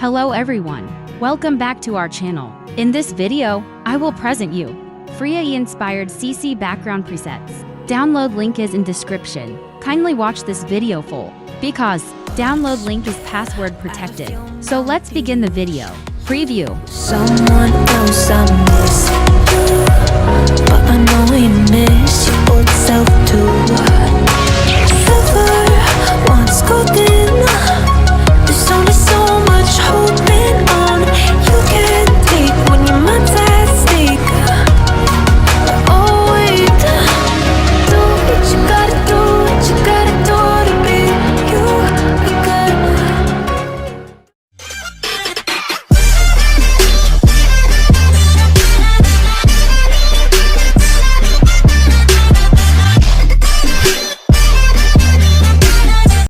Hello everyone, welcome back to our channel. In this video, I will present you free AI-inspired CC background presets. Download link is in description. Kindly watch this video full, because download link is password protected. So let's begin the video. Preview. Someone else I miss you, but I know you miss your old self too. Ever once golden